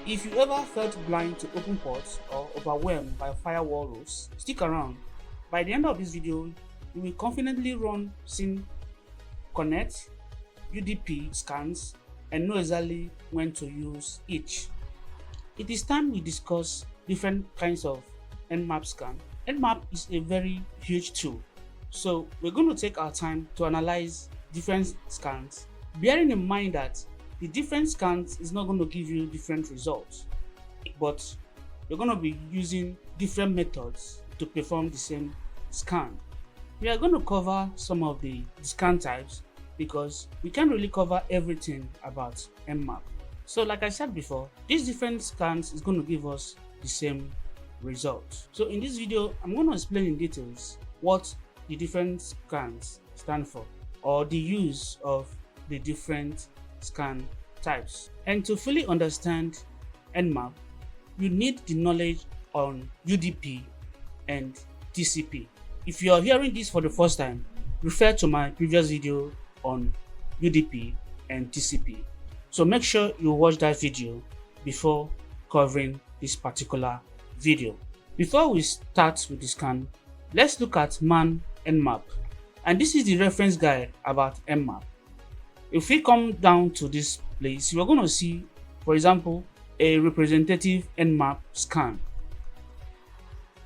If you ever felt blind to open ports or overwhelmed by firewall rules, stick around. By the end of this video, you will confidently run SYN Connect, UDP scans, and know exactly when to use each. It is time we discuss different kinds of NMap scan. NMap is a very huge tool, so we're going to take our time to analyze different scans, bearing in mind that the different scans is not going to give you different results, but you're going to be using different methods to perform the same scan. We are going to cover some of the scan types because we can't really cover everything about NMap. So like I said before, these different scans is going to give us the same result. So in this video, I'm going to explain in details what the different scans stand for, or the use of the different scan types. And to fully understand NMap, you need the knowledge on UDP and TCP. If you are hearing this for the first time, refer to my previous video on UDP and TCP. So make sure you watch that video before covering this particular video. Before we start with the scan, let's look at man NMap. And this is the reference guide about NMap. If we come down to this place, we're going to see, for example, a representative NMap scan,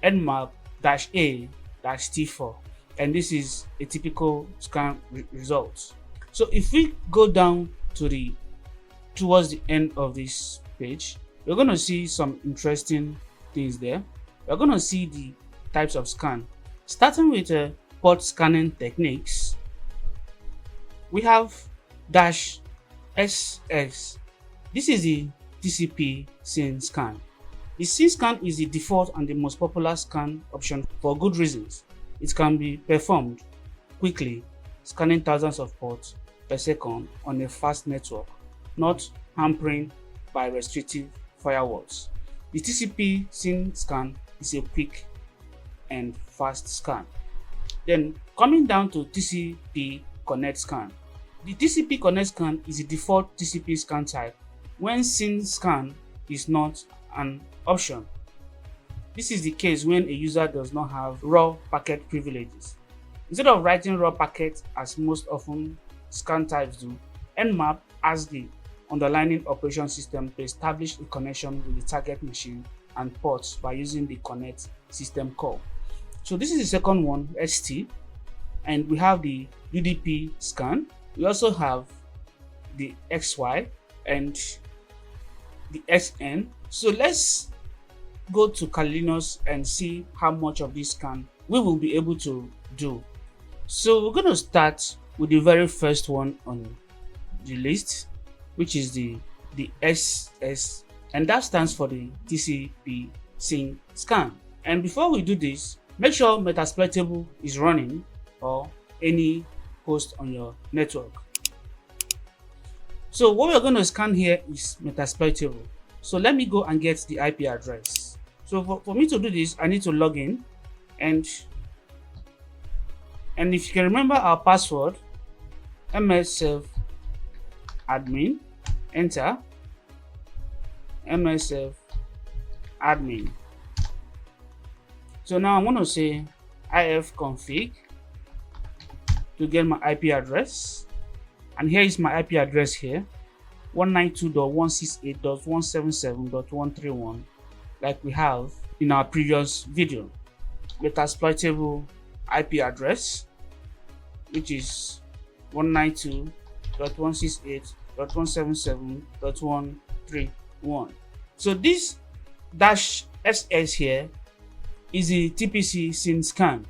NMap-A-T4, and this is a typical scan result. So if we go down to towards the end of this page, we're going to see some interesting things there. We're going to see the types of scan, starting with port scanning techniques. We have -SS. This is the TCP SYN scan. The SYN scan is the default and the most popular scan option for good reasons. It can be performed quickly, scanning thousands of ports per second on a fast network, not hampering by restrictive firewalls. The TCP SYN scan is a quick and fast scan. Then coming down to TCP Connect scan. The TCP Connect scan is the default TCP scan type when SYN scan is not an option. This is the case when a user does not have raw packet privileges. Instead of writing raw packets as most often scan types do, NMap asks the underlying operation system to establish a connection with the target machine and ports by using the connect system call. So this is the second one, ST, and we have the UDP scan. We also have the XY and the SN. So let's go to Kalinos and see how much of this scan we will be able to do. So we're going to start with the very first one on the list, which is the SS, and that stands for the TCP SYN scan. And before we do this, make sure Metasploitable is running, or any host on your network. So what we're going to scan here is Metasploitable. So let me go and get the IP address. So for me to do this, I need to log in, and if you can remember our password, msself-admin, enter msself-admin. So now I'm going to say ifconfig to get my IP address, and here is my IP address here, 192.168.177.131, like we have in our previous video. Metasploitable IP address, which is 192.168.177.131. So this -SS here is the TPC SYN scan.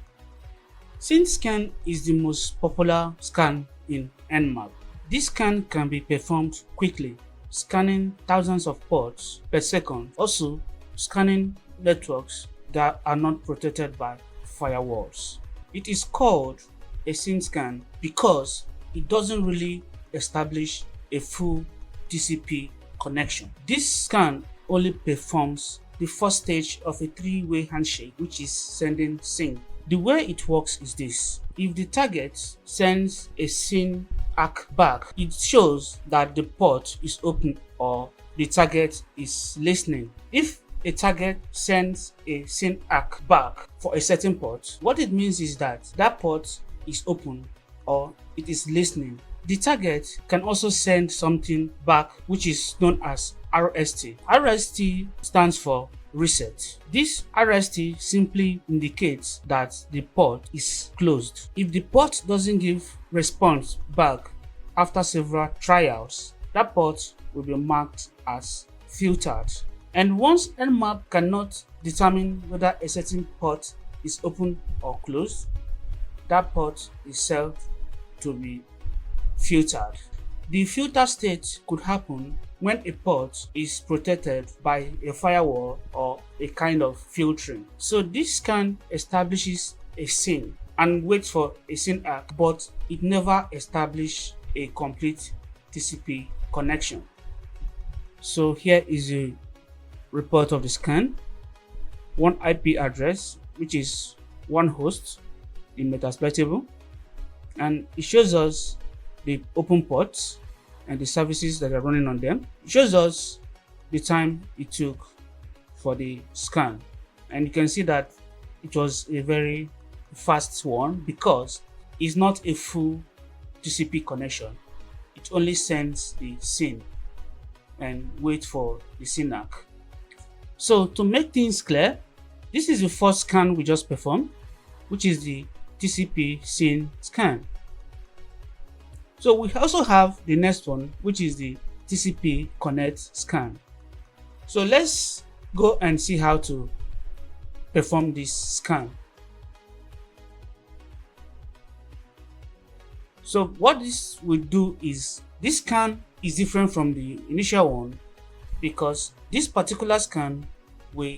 SYN scan is the most popular scan in NMap. This scan can be performed quickly, scanning thousands of ports per second, also scanning networks that are not protected by firewalls. It is called a SYN scan because it doesn't really establish a full TCP connection. This scan only performs the first stage of a three-way handshake, which is sending SYN. The way it works is this: if the target sends a SYN arc back, it shows that the port is open or the target is listening. If a target sends a SYN arc back for a certain port, what it means is that that port is open or it is listening. The target can also send something back which is known as RST. RST stands for reset. This RST simply indicates that the port is closed. If the port doesn't give response back after several trials, that port will be marked as filtered. And once NMap cannot determine whether a certain port is open or closed, that port is said to be filtered. The filter state could happen when a port is protected by a firewall or a kind of filtering. So this scan establishes a SYN and waits for a SYN arc, but it never establishes a complete TCP connection. So here is a report of the scan. One IP address, which is one host in Metasploitable, and it shows us the open ports and the services that are running on them. It shows us the time it took for the scan, and you can see that it was a very fast one because it's not a full TCP connection. It only sends the SYN and wait for the SYN arc. So to make things clear, this is the first scan we just performed, which is the TCP SYN scan. So we also have the next one, which is the TCP connect scan. So let's go and see how to perform this scan. So what this will do is, this scan is different from the initial one because this particular scan will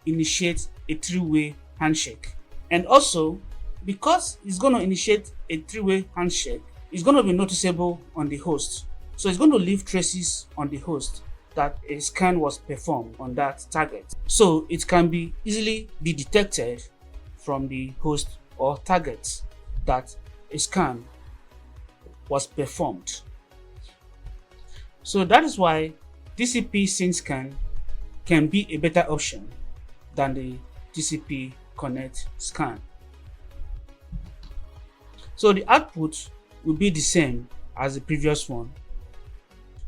initiate a three-way handshake. And also, because it's going to initiate a three-way handshake, it's going to be noticeable on the host. So it's going to leave traces on the host that a scan was performed on that target. So it can be easily be detected from the host or target that a scan was performed. So that is why TCP SYN scan can be a better option than the TCP connect scan. So the output will be the same as the previous one.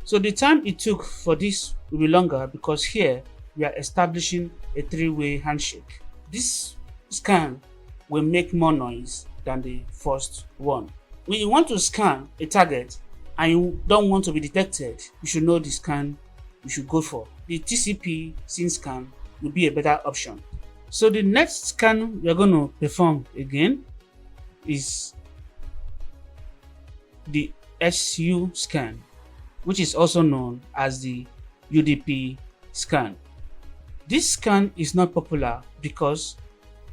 So the time it took for this will be longer because here we are establishing a three-way handshake. This scan will make more noise than the first one. When you want to scan a target and you don't want to be detected, you should know the scan you should go for. The TCP SYN scan will be a better option. So the next scan we are going to perform again is the SU scan, which is also known as the UDP scan. This scan is not popular because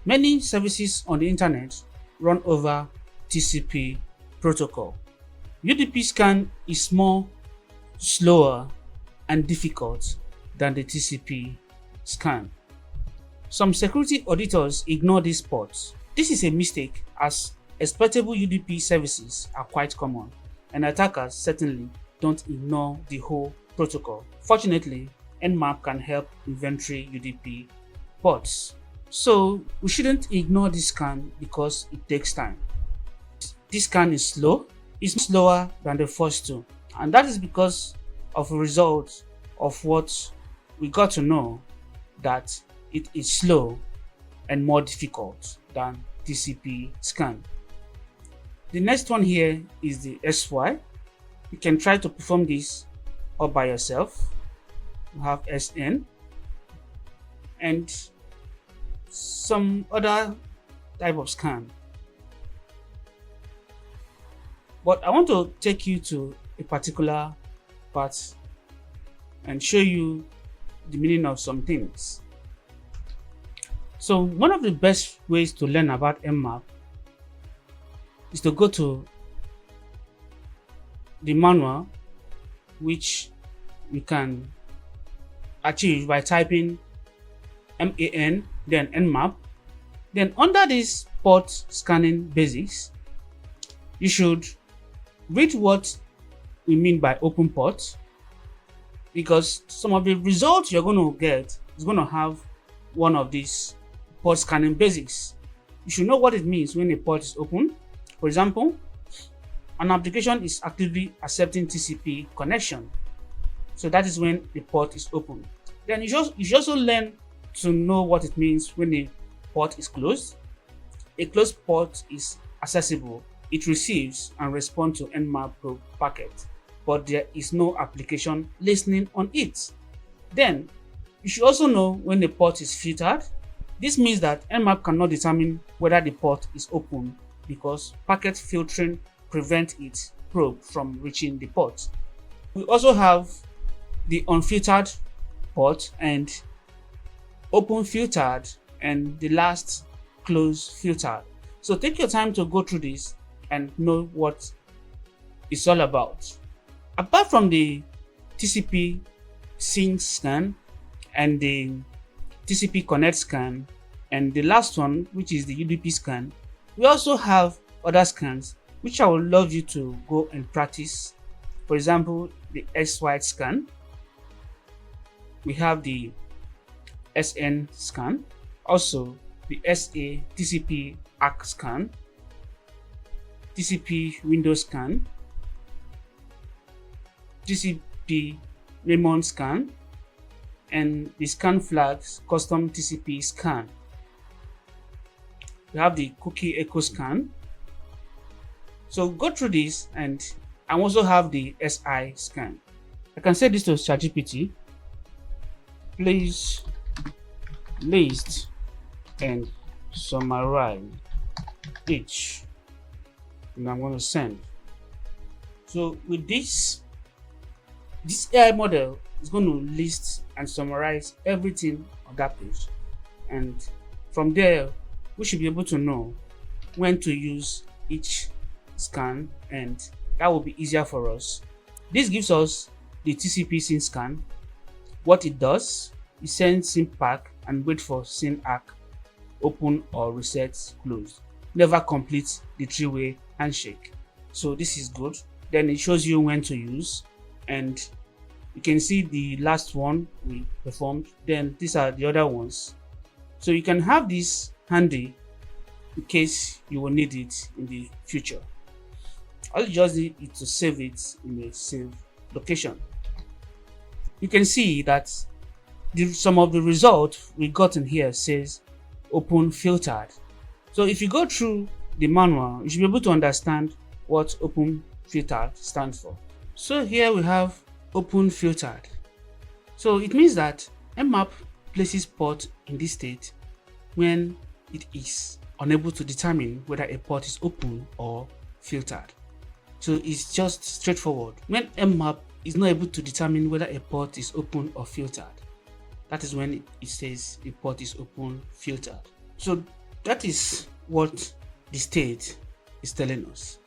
many services on the internet run over TCP protocol. UDP scan is more slower and difficult than the TCP scan. Some security auditors ignore these ports. This is a mistake as exploitable UDP services are quite common, and attackers certainly don't ignore the whole protocol. Fortunately, NMap can help inventory UDP ports. So we shouldn't ignore this scan because it takes time. This scan is slow. It's slower than the first two, and that is because of a result of what we got to know, that it is slow and more difficult than TCP scan. The next one here is the SY. You can try to perform this all by yourself. You have SN and some other type of scan. But I want to take you to a particular part and show you the meaning of some things. So one of the best ways to learn about NMap is to go to the manual, which you can achieve by typing MAN, then NMap. Then under this port scanning basics, you should Read what we mean by open port, because some of the results you're going to get is going to have one of these port scanning basics. You should know what it means when a port is open. For example, an application is actively accepting TCP connection. So that is when the port is open. Then you should also learn to know what it means when a port is closed. A closed port is accessible. It receives and responds to NMap probe packet, but there is no application listening on it. Then you should also know when the port is filtered. This means that NMap cannot determine whether the port is open because packet filtering prevents its probe from reaching the port. We also have the unfiltered port and open filtered and the last closed filtered. So take your time to go through this and know what it's all about. Apart from the TCP sync scan and the TCP connect scan and the last one, which is the UDP scan, we also have other scans which I would love you to go and practice. For example, the S-wide scan. We have the SN scan, also the SA TCP ACK scan, TCP window scan, TCP Raymond scan, and the scan flags custom TCP scan. We have the cookie echo scan. So go through this, and I also have the SI scan. I can say this to ChatGPT. Please list and summarize each, and I'm going to send. So with this AI model is going to list and summarize everything on that page, and from there we should be able to know when to use each scan, and that will be easier for us. This gives us the TCP SYN scan. What it does, it sends SYN pack and wait for SYN ACK open or reset closed. Never complete the three-way handshake. So this is good. Then it shows you when to use, and you can see the last one we performed. Then these are the other ones. So you can have this handy in case you will need it in the future. All you just need is to save it in a safe location. You can see that some of the results we got in here says open filtered. So if you go through the manual, you should be able to understand what open filtered stands for. So here we have open filtered. So it means that NMap places port in this state when it is unable to determine whether a port is open or filtered. So it's just straightforward. When NMap is not able to determine whether a port is open or filtered, that is when it says the port is open filtered. So that is what the state is telling us.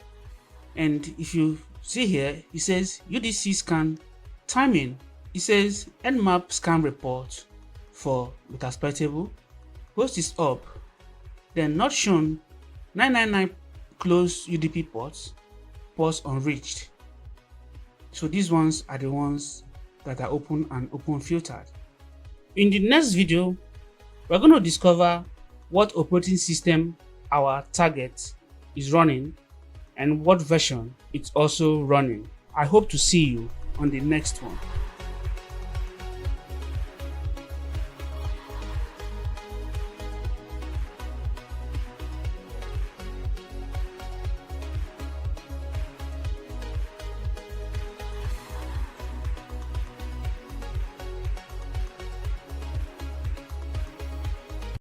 And if you see here, it says UDC scan timing. It says NMap scan report for metasploitable. Host is up. Then not shown 999 closed UDP ports unreached. So these ones are the ones that are open and open filtered. In the next video, we're going to discover what operating system our target is running and what version it's also running. I hope to see you on the next one.